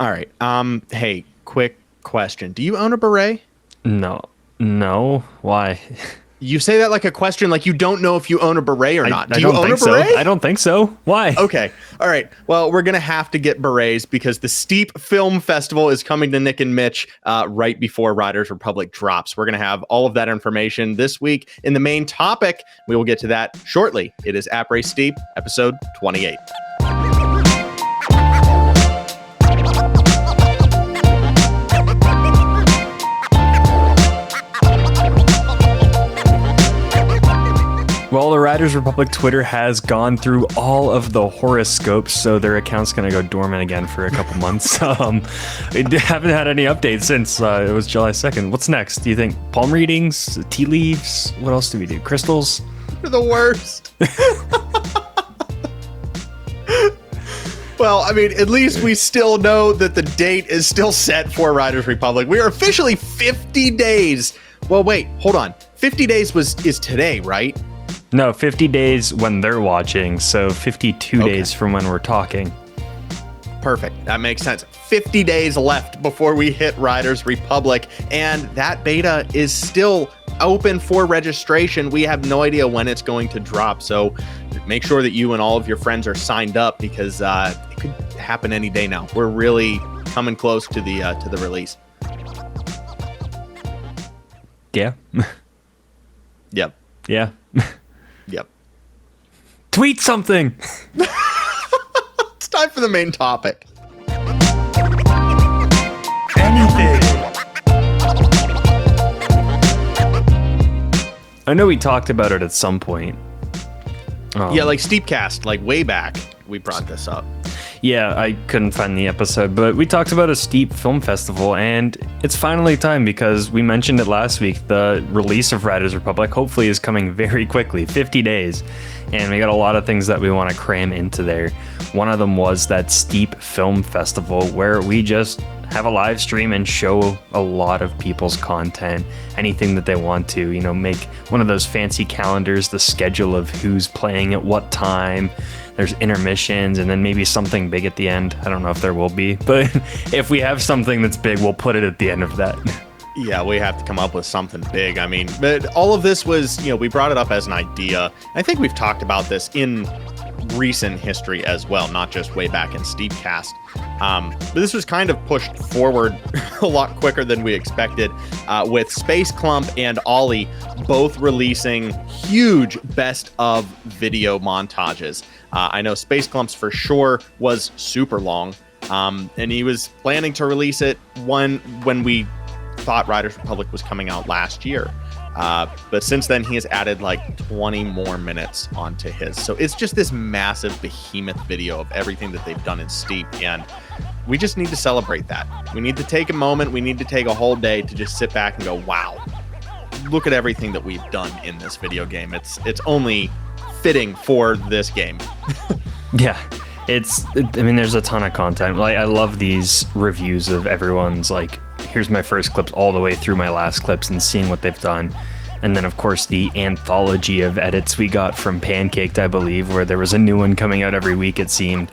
All right. Hey, quick question. Do you own a beret? No, no. Why? You say that like a question, like you don't know if you own a beret or not. I Do you don't own a think so. beret? I don't think so. Why? Okay. All right. Well, we're going to have to get berets because the Steep Film Festival is coming to Nick and Mitch right before Riders Republic drops. We're going to have all of that information this week in the main topic. We will get to that shortly. It is Après STEEP, episode 28. Well, the Riders Republic Twitter has gone through all of the horoscopes, so their account's going to go dormant again for a couple months. We haven't had any updates since it was July 2nd. What's next? Do you think palm readings, tea leaves? What else do we do? Crystals? You're the worst. Well, I mean, at least we still know that the date is still set for Riders Republic. We are officially 50 days. Well, wait, hold on. 50 days is today, right? No, 50 days when they're watching, so 52 days from when we're talking. Perfect. That makes sense. 50 days left before we hit Riders Republic, and that beta is still open for registration. We have no idea when it's going to drop, so make sure that you and all of your friends are signed up because it could happen any day now. We're really coming close to the release. Yeah. Yep. Yeah. Yep. Tweet something. It's time for the main topic. Anything. I know we talked about it at some point. Yeah, like Steepcast, like way back, we brought this up. Yeah, I couldn't find the episode, but we talked about a Steep Film Festival, and it's finally time because we mentioned it last week. The release of Riders Republic hopefully is coming very quickly, 50 days, and we got a lot of things that we want to cram into there. One of them was that Steep Film Festival where we just have a live stream and show a lot of people's content, anything that they want to, make one of those fancy calendars, the schedule of who's playing at what time. There's intermissions and then maybe something big at the end. I don't know if there will be, but if we have something that's big, we'll put it at the end of that. Yeah, we have to come up with something big. I mean, but all of this was, we brought it up as an idea. I think we've talked about this in recent history as well, not just way back in Steepcast. But this was kind of pushed forward a lot quicker than we expected, with Space Clump and Ollie both releasing huge best of video montages. I know Space Clump's for sure was super long, and he was planning to release it when we thought Riders Republic was coming out last year. But since then, he has added like 20 more minutes onto his. So it's just this massive behemoth video of everything that they've done in Steep. And we just need to celebrate that. We need to take a moment. We need to take a whole day to just sit back and go, wow, look at everything that we've done in this video game. It's only fitting for this game. Yeah. There's a ton of content. Like, I love these reviews of everyone's like, here's my first clips all the way through my last clips and seeing what they've done. And then, of course, the anthology of edits we got from Pancaked, I believe, where there was a new one coming out every week, it seemed.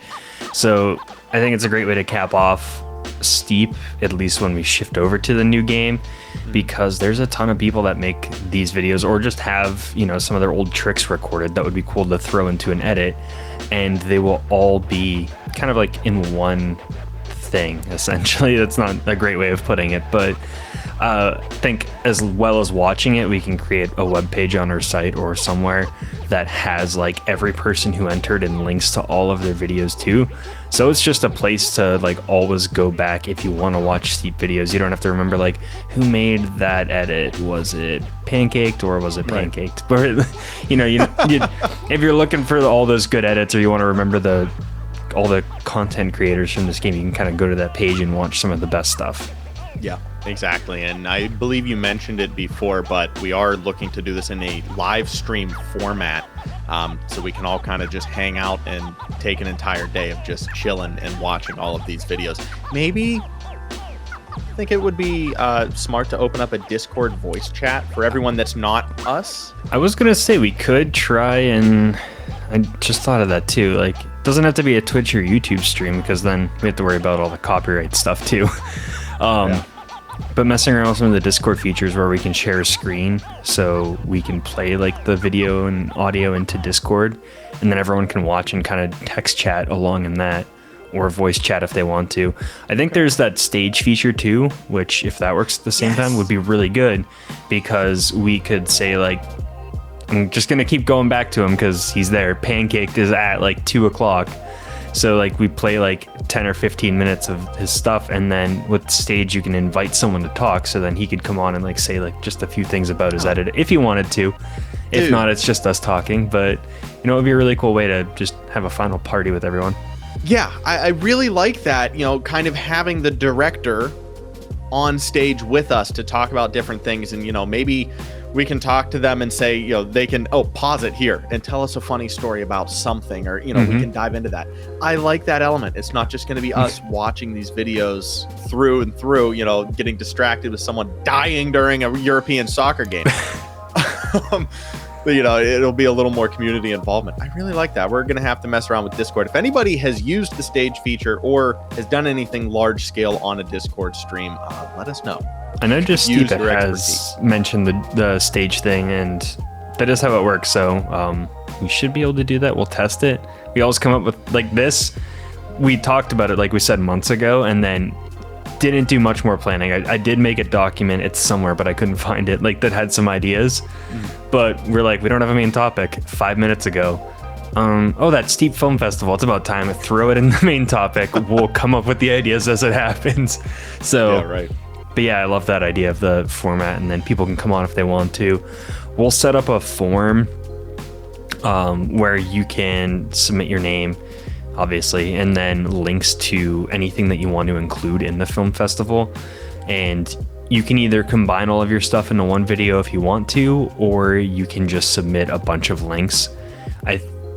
So I think it's a great way to cap off Steep, at least when we shift over to the new game, because there's a ton of people that make these videos or just have, some of their old tricks recorded that would be cool to throw into an edit. And they will all be kind of like in one thing, essentially. That's not a great way of putting it, but I think as well as watching it, we can create a web page on our site or somewhere that has like every person who entered and links to all of their videos too. So it's just a place to like always go back if you want to watch Steep videos. You don't have to remember like who made that edit. Was it Pancaked or was it Pancaked? Right. But if you're looking for all those good edits or you want to remember all the content creators from this game, you can kind of go to that page and watch some of the best stuff. Yeah, exactly. And I believe you mentioned it before, but we are looking to do this in a live stream format, so we can all kind of just hang out and take an entire day of just chilling and watching all of these videos. Maybe I think it would be smart to open up a Discord voice chat for everyone that's not us. I was going to say we could try, and I just thought of that too. Like, Doesn't have to be a Twitch or YouTube stream, because then we have to worry about all the copyright stuff too. But messing around with some of the Discord features where we can share a screen, so we can play like the video and audio into Discord, and then everyone can watch and kind of text chat along in that, or voice chat if they want to. I think there's that stage feature too, which if that works at the same time would be really good, because we could say like, I'm just gonna keep going back to him because he's there. Pancaked is at like 2:00. So like we play like 10 or 15 minutes of his stuff, and then with stage you can invite someone to talk, so then he could come on and like say like just a few things about his edit if he wanted to. If not, it's just us talking. But you know, it would be a really cool way to just have a final party with everyone. Yeah, I really like that, you know, kind of having the director on stage with us to talk about different things. And, you know, maybe we can talk to them and say, you know, they can, pause it here and tell us a funny story about something, or, you know, we can dive into that. I like that element. It's not just going to be us watching these videos through and through, you know, getting distracted with someone dying during a European soccer game. But, you know, it'll be a little more community involvement. I really like that. We're going to have to mess around with Discord. If anybody has used the stage feature or has done anything large scale on a Discord stream, let us know. I know just Steve has mentioned the stage thing, and that is how it works. So we should be able to do that. We'll test it. We always come up with like this. We talked about it, like we said, months ago, and then didn't do much more planning. I did make a document. It's somewhere, but I couldn't find it, like that had some ideas. But we're like, we don't have a main topic. 5 minutes ago. That Steep Film Festival. It's about time to throw it in the main topic. We'll come up with the ideas as it happens. So, yeah, right. But yeah, I love that idea of the format, and then people can come on if they want to. We'll set up a form where you can submit your name, obviously, and then links to anything that you want to include in the film festival. And you can either combine all of your stuff into one video if you want to, or you can just submit a bunch of links.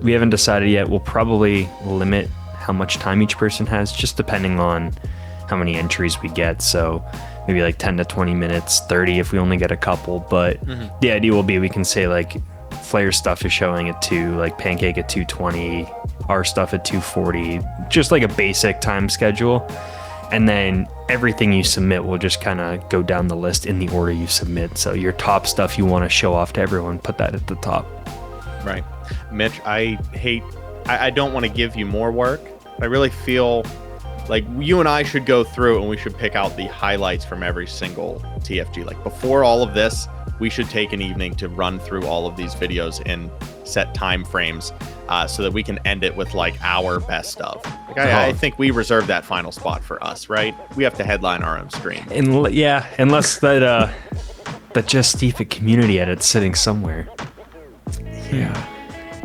We haven't decided yet. We'll probably limit how much time each person has, just depending on how many entries we get. So maybe like 10 to 20 minutes, 30 if we only get a couple. But the idea will be we can say like Flair's stuff is showing at 2, like Pancake at 2:20, our stuff at 2:40, just like a basic time schedule. And then everything you submit will just kind of go down the list in the order you submit. So your top stuff you want to show off to everyone, put that at the top. Right. Mitch, I don't want to give you more work. I really feel like you and I should go through and we should pick out the highlights from every single TFG. Like before all of this, we should take an evening to run through all of these videos and set time frames so that we can end it with like our best of. Like I think we reserve that final spot for us, right? We have to headline our own stream. And yeah, unless that Just Steep community edit's sitting somewhere. Yeah.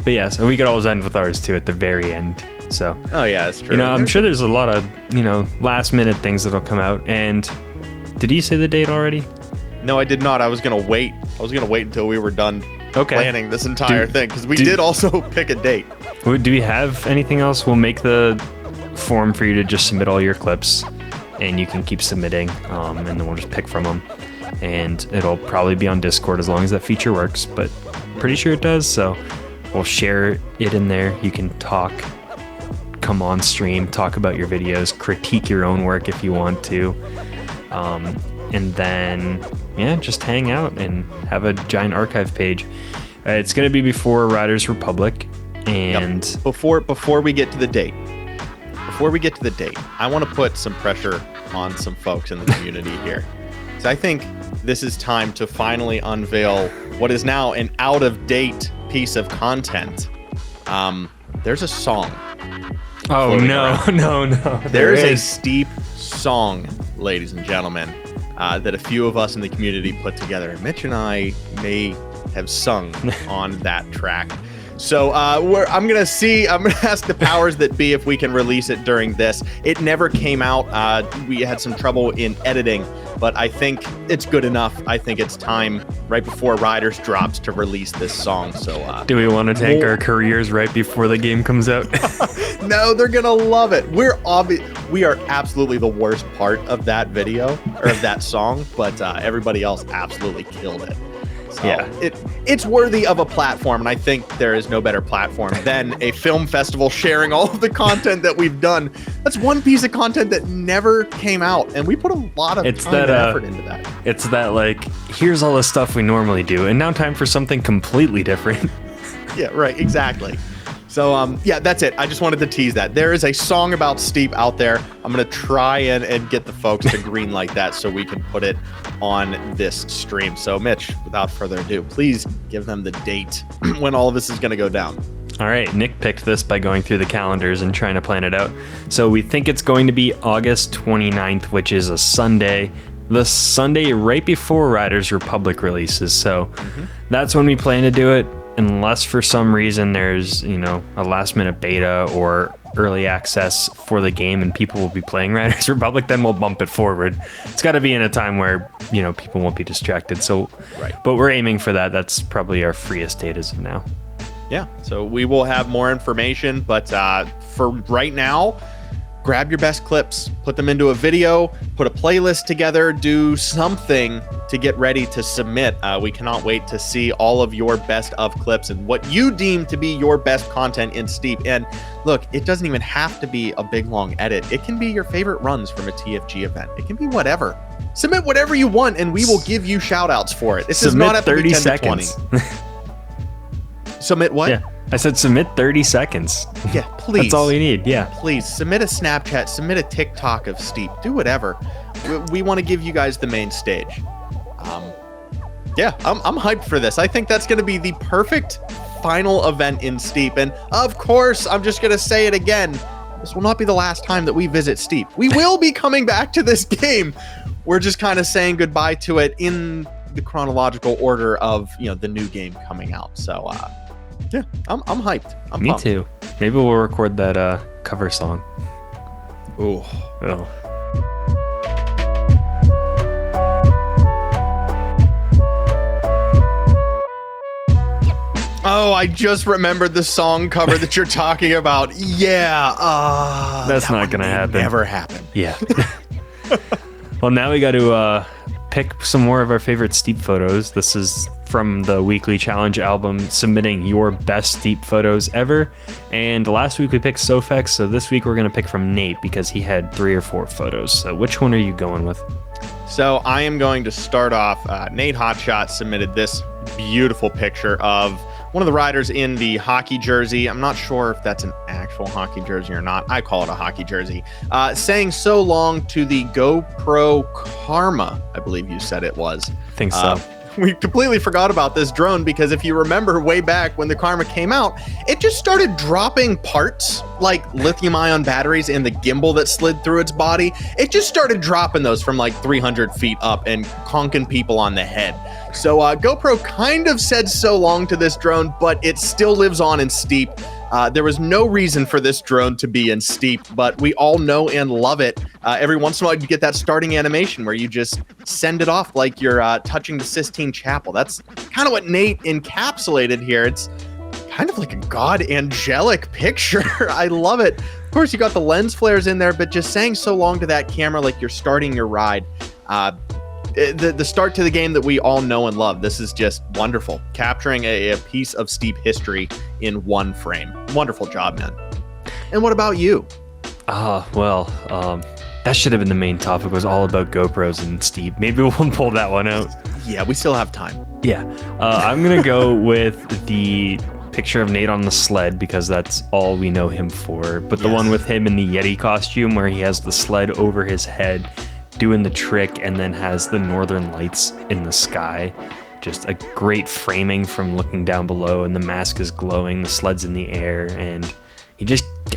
But yeah, so we could always end with ours too at the very end. So. Oh yeah, that's true. You know, I'm sure there's a lot of, you know, last minute things that'll come out. And did you say the date already? No, I did not. I was gonna wait. Until we were done planning this entire thing, because we did also pick a date. Do we have anything else? We'll make the form for you to just submit all your clips, and you can keep submitting, and then we'll just pick from them. And it'll probably be on Discord as long as that feature works, but pretty sure it does. So we'll share it in there. You can talk, come on stream, talk about your videos, critique your own work if you want to. And then, yeah, just hang out and have a giant archive page. It's going to be before Riders Republic. And before we get to the date, I want to put some pressure on some folks in the community here. So I think this is time to finally unveil what is now an out-of-date piece of content. There's a song. Oh, no. There is a Steep song, ladies and gentlemen, that a few of us in the community put together. Mitch and I may have sung on that track. So I'm gonna ask the powers that be if we can release it during this. It never came out. We had some trouble in editing, but I think it's good enough. I think it's time right before Riders drops to release this song. So do we want to tank our careers right before the game comes out? No, they're gonna love it. We are absolutely the worst part of that video or of that song, but everybody else absolutely killed it. So Yeah. it's worthy of a platform, and I think there is no better platform than a film festival sharing all of the content that we've done. That's one piece of content that never came out, and we put a lot of time and effort into that. It's that, like, here's all the stuff we normally do, and now time for something completely different. Yeah, right, exactly. So, yeah, that's it. I just wanted to tease that. There is a song about Steep out there. I'm going to try and get the folks to greenlight that so we can put it on this stream. So, Mitch, without further ado, please give them the date when all of this is going to go down. All right, Nick picked this by going through the calendars and trying to plan it out. So we think it's going to be August 29th, which is a Sunday. The Sunday right before Riders Republic releases. So that's when we plan to do it. Unless for some reason there's, a last minute beta or early access for the game and people will be playing Riders Republic, then we'll bump it forward. It's got to be in a time where, people won't be distracted. So, right. But we're aiming for that. That's probably our freest date as of now. Yeah, so we will have more information, but for right now, grab your best clips, put them into a video, put a playlist together, do something to get ready to submit. We cannot wait to see all of your best of clips and what you deem to be your best content in Steep. And look, it doesn't even have to be a big, long edit. It can be your favorite runs from a TFG event. It can be whatever. Submit whatever you want, and we will give you shout-outs for it. This is not at 30 10 seconds. to 20. Submit what? Yeah, I said submit 30 seconds. Yeah, please. That's all we need, yeah. Please, submit a Snapchat, submit a TikTok of Steep, do whatever. We want to give you guys the main stage. Yeah, I'm hyped for this. I think that's going to be the perfect final event in Steep. And of course, I'm just going to say it again. This will not be the last time that we visit Steep. We will be coming back to this game. We're just kind of saying goodbye to it in the chronological order of, the new game coming out. So, yeah, I'm hyped. I'm Me pumped. too. Maybe we'll record that cover song. Ooh. Oh. Oh, I just remembered the song cover that you're talking about. Yeah. That's not going to happen. Never happen. Yeah. Well, now we got to pick some more of our favorite Steep photos. This is from the weekly challenge album, submitting your best Steep photos ever. And last week we picked Sofex, so this week we're going to pick from Nate because he had 3 or 4 photos. So which one are you going with? So I am going to start off. Nate Hotshot submitted this beautiful picture of one of the riders in the hockey jersey. I'm not sure if that's an actual hockey jersey or not. I call it a hockey jersey. Saying so long to the GoPro Karma, I believe you said it was. I think so. We completely forgot about this drone because if you remember way back when the Karma came out, it just started dropping parts like lithium-ion batteries and the gimbal that slid through its body. It just started dropping those from like 300 feet up and conking people on the head. So GoPro kind of said so long to this drone, but it still lives on in Steep. There was no reason for this drone to be in Steep, but we all know and love it. Every once in a while, you get that starting animation where you just send it off like you're touching the Sistine Chapel. That's kind of what Nate encapsulated here. It's kind of like a god angelic picture. I love it. Of course, you got the lens flares in there, but just saying so long to that camera like you're starting your ride. The start to the game that we all know and love. This is just wonderful. Capturing a piece of Steep history in one frame. Wonderful job, man. And what about you? That should have been the main topic, was all about GoPros and Steep. Maybe we'll pull that one out. Yeah, we still have time. Yeah. I'm going to go with the picture of Nate on the sled because that's all we know him for. But the one with him in the Yeti costume where he has the sled over his head doing the trick and then has the northern lights in the sky. Just a great framing from looking down below, and the mask is glowing, the sled's in the air, and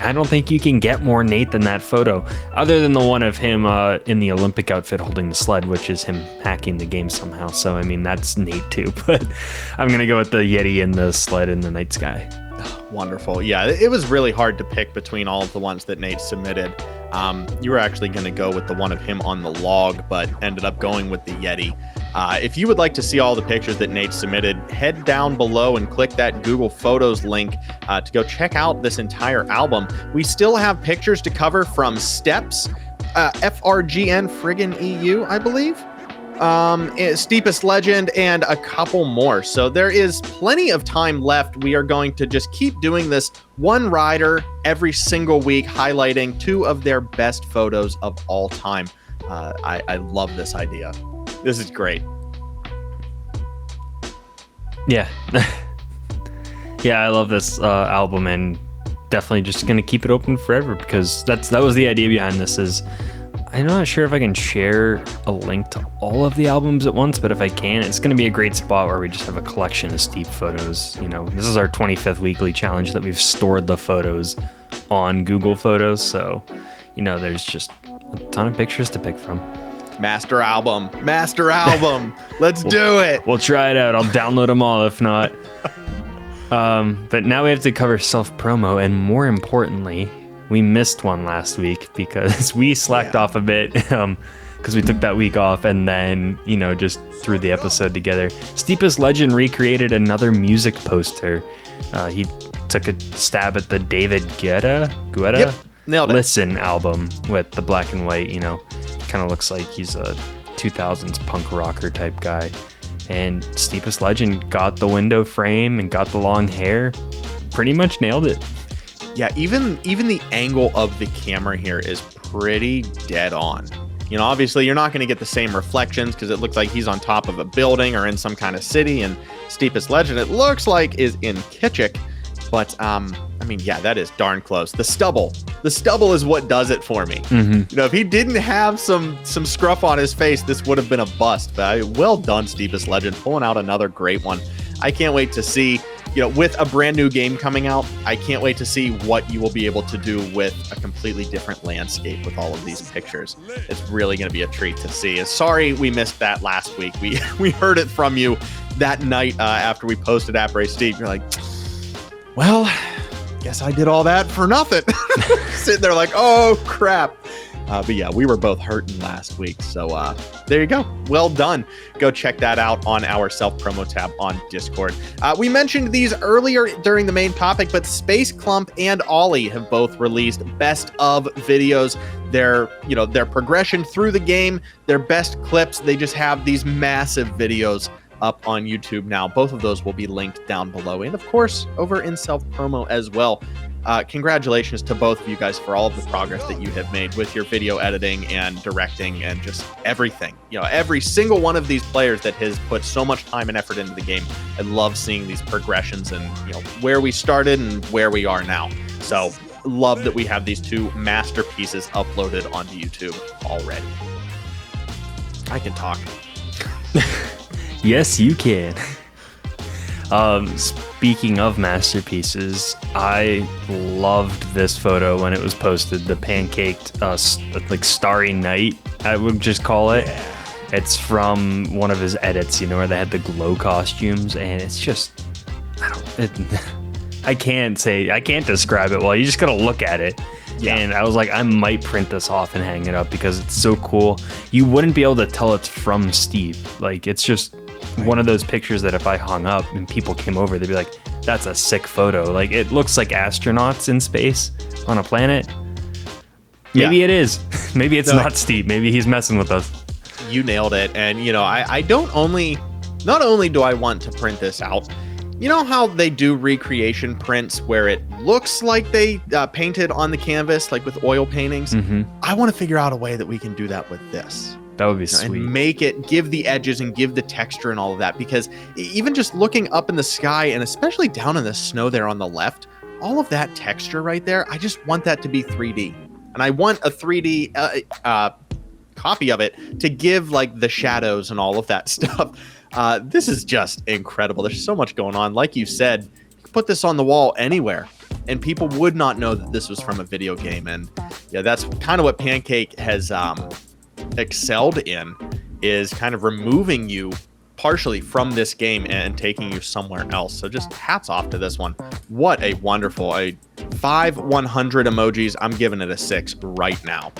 I don't think you can get more Nate than that photo, other than the one of him in the Olympic outfit holding the sled, which is him hacking the game somehow. So, I mean, that's Nate too, but I'm going to go with the Yeti and the sled in the night sky. Wonderful. Yeah, it was really hard to pick between all of the ones that Nate submitted. You were actually going to go with the one of him on the log, but ended up going with the Yeti. If you would like to see all the pictures that Nate submitted, head down below and click that Google Photos link to go check out this entire album. We still have pictures to cover from Steps, FRGN friggin' EU, I believe. Steepest Legend, and a couple more. So there is plenty of time left. We are going to just keep doing this one rider every single week, highlighting 2 of their best photos of all time. I love this idea. This is great. Yeah. Yeah, I love this album, and definitely just going to keep it open forever, because that was the idea behind this. Is I'm not sure if I can share a link to all of the albums at once, but if I can, it's going to be a great spot where we just have a collection of Steep photos. You know, this is our 25th weekly challenge that we've stored the photos on Google Photos. So, you know, there's just a ton of pictures to pick from. Master album. Let's do it. We'll try it out. I'll download them all if not. But now we have to cover self-promo, and more importantly, we missed one last week because we slacked off a bit because we took that week off, and then, you know, just threw the episode together. Steepest Legend recreated another music poster. He took a stab at the David Guetta Yep, nailed it. Listen album with the black and white, you know, kind of looks like he's a 2000s punk rocker type guy. And Steepest Legend got the window frame and got the long hair. Pretty much nailed it. Yeah, even the angle of the camera here is pretty dead on. You know, obviously you're not going to get the same reflections because it looks like he's on top of a building or in some kind of city, and Steepest Legend, it looks like, is in Kitchik. But, I mean, yeah, that is darn close. The stubble is what does it for me. Mm-hmm. You know, if he didn't have some scruff on his face, this would have been a bust. But well done, Steepest Legend, pulling out another great one. I can't wait to see, you know, with a brand new game coming out, I can't wait to see what you will be able to do with a completely different landscape with all of these pictures. It's really going to be a treat to see. Sorry we missed that last week. We heard it from you that night after we posted Après STEEP. You're like, well, guess I did all that for nothing. Sitting there like, oh, crap. But yeah, we were both hurting last week. So there you go. Well done. Go check that out on our self-promo tab on Discord. We mentioned these earlier during the main topic, but Space Clump and Ollie have both released best of videos. Their progression through the game, their best clips. They just have these massive videos up on YouTube now. Both of those will be linked down below, and of course over in self-promo as well. Congratulations to both of you guys for all of the progress that you have made with your video editing and directing and just everything. You know, every single one of these players that has put so much time and effort into the game. I love seeing these progressions and, you know, where we started and where we are now. So love that we have these 2 masterpieces uploaded onto YouTube already. I can talk. Yes, you can. Speaking of masterpieces, I loved this photo when it was posted. The pancaked, like starry night, I would just call it. Yeah. It's from one of his edits, you know, where they had the glow costumes, and it's just, I can't describe it well. You just gotta look at it. Yeah. And I was like, I might print this off and hang it up because it's so cool. You wouldn't be able to tell it's from Steve. Like, it's just one of those pictures that if I hung up and people came over, they'd be like, that's a sick photo. Like, it looks like astronauts in space on a planet. Maybe it is. Maybe it's not Steve. Maybe he's messing with us. You nailed it. And, you know, not only do I want to print this out, you know how they do recreation prints where it looks like they painted on the canvas, like with oil paintings? Mm-hmm. I want to figure out a way that we can do that with this. That would be sweet. And make it, give the edges and give the texture and all of that. Because even just looking up in the sky, and especially down in the snow there on the left, all of that texture right there, I just want that to be 3D. And I want a 3D copy of it to give like the shadows and all of that stuff. This is just incredible. There's so much going on. Like you said, you could put this on the wall anywhere and people would not know that this was from a video game. And yeah, that's kind of what Pancake has excelled in, is kind of removing you partially from this game and taking you somewhere else. So just hats off to this one. What a wonderful, 5 100 emojis. I'm giving it a 6 right now.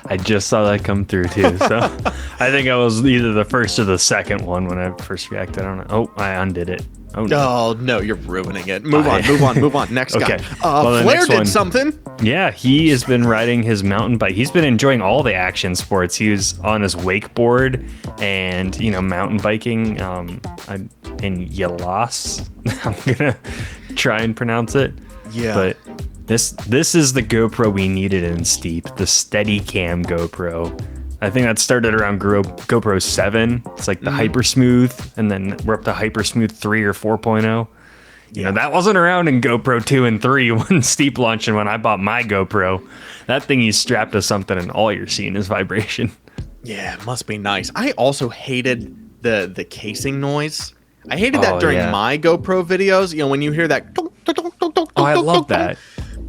I just saw that come through too. So I think I was either the first or the second one when I first reacted. I don't know. Oh, I undid it. Oh no, you're ruining it. Move on. Next okay. guy. Flare did something. Yeah, he has been riding his mountain bike. He's been enjoying all the action sports. He was on his wakeboard and, mountain biking in Yalas. I'm going to try and pronounce it. Yeah. But this is the GoPro we needed in Steep, the Steadicam GoPro. I think that started around GoPro 7. It's like the Hyper Smooth, and then we're up to Hyper Smooth 3 or 4.0. That wasn't around in GoPro 2 and 3 when Steep launched, and when I bought my GoPro, that thing you strap to something and all you're seeing is vibration. Yeah, it must be nice. I also hated the casing noise. I hated that during my GoPro videos. When you hear that. I love that.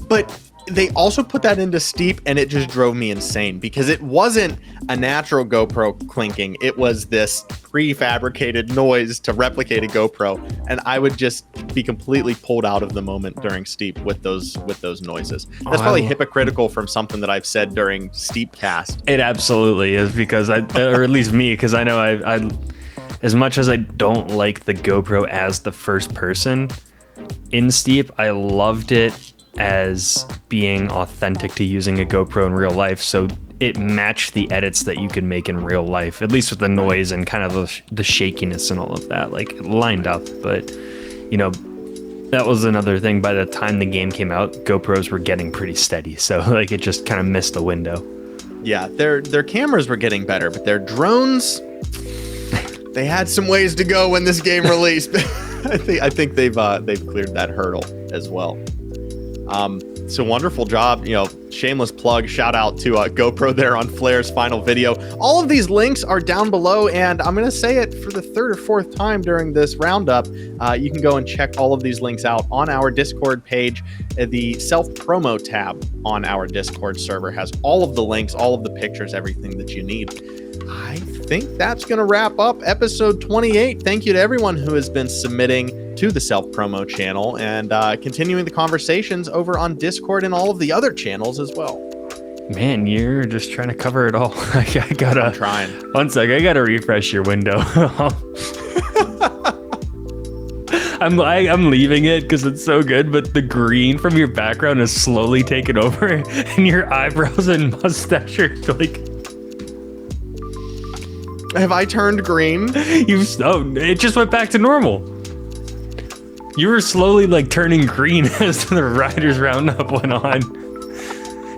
But they also put that into Steep, and it just drove me insane because it wasn't a natural GoPro clinking. It was this prefabricated noise to replicate a GoPro, and I would just be completely pulled out of the moment during Steep with those noises. That's probably hypocritical from something that I've said during Steepcast. It absolutely is, because or at least me, because I know I as much as I don't like the GoPro as the first person in Steep, I loved it as being authentic to using a GoPro in real life, so it matched the edits that you can make in real life, at least with the noise and kind of the shakiness and all of that, like it lined up. But that was another thing. By the time the game came out, GoPros were getting pretty steady, so like it just kind of missed the window. Yeah, their cameras were getting better, but their drones, they had some ways to go when this game released. I think they've cleared that hurdle as well. So wonderful job, shameless plug, shout out to GoPro there on Flair's final video. All of these links are down below, and I'm going to say it for the third or fourth time during this roundup. You can go and check all of these links out on our Discord page. The self-promo tab on our Discord server has all of the links, all of the pictures, everything that you need. I think that's going to wrap up episode 28. Thank you to everyone who has been submitting to the self-promo channel and continuing the conversations over on Discord and all of the other channels as well. Man, you're just trying to cover it all. I'm trying. One sec, I gotta refresh your window. I'm leaving it because it's so good, but the green from your background is slowly taken over, and your eyebrows and mustache are like... Have I turned green? It just went back to normal. You were slowly like turning green as the Riders Roundup went on.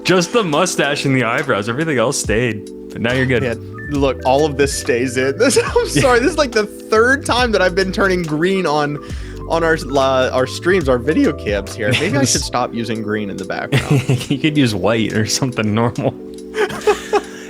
Just the mustache and the eyebrows. Everything else stayed. But now you're good. Yeah, look, all of this stays in. I'm sorry. This is like the third time that I've been turning green on our streams, our video cams here. Maybe I should stop using green in the background. You could use white or something normal.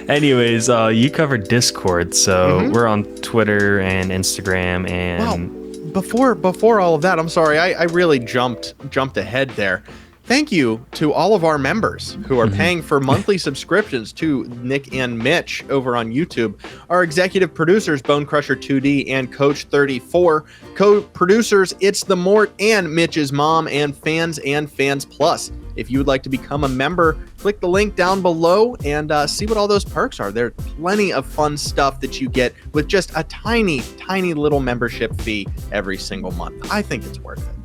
Anyways, you covered Discord, so we're on Twitter and Instagram and... Wow. Before all of that, I'm sorry, I really jumped ahead there. Thank you to all of our members who are paying for monthly subscriptions to Nick and Mitch over on YouTube. Our executive producers, Bone Crusher 2D and Coach 34. Co-producers, It's the Mort and Mitch's mom, and Fans Plus. If you would like to become a member, click the link down below and see what all those perks are. There's plenty of fun stuff that you get with just a tiny, tiny little membership fee every single month. I think it's worth it.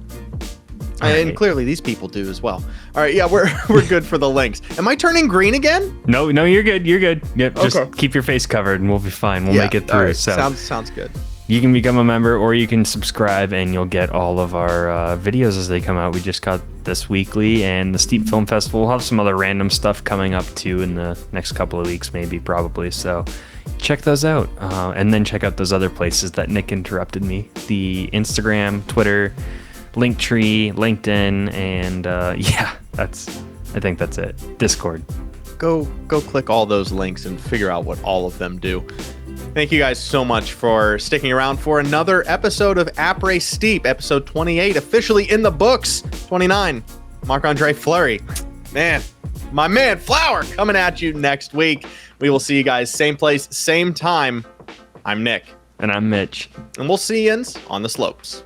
And clearly these people do as well. All right, yeah, we're good for the links. Am I turning green again? No, you're good. You're good. Yep, okay. Just keep your face covered and we'll be fine. We'll make it through. Right. So sounds good. You can become a member or you can subscribe and you'll get all of our videos as they come out. We just got this weekly, and the Steep Film Festival will have some other random stuff coming up too in the next couple of weeks, maybe, probably. So check those out. And then check out those other places that Nick interrupted me. The Instagram, Twitter, Linktree, LinkedIn, and I think that's it. Discord. Go click all those links and figure out what all of them do. Thank you guys so much for sticking around for another episode of Après STEEP, episode 28, officially in the books. 29, Marc-Andre Fleury. Man, my man Flower coming at you next week. We will see you guys same place, same time. I'm Nick. And I'm Mitch. And we'll see you on the slopes.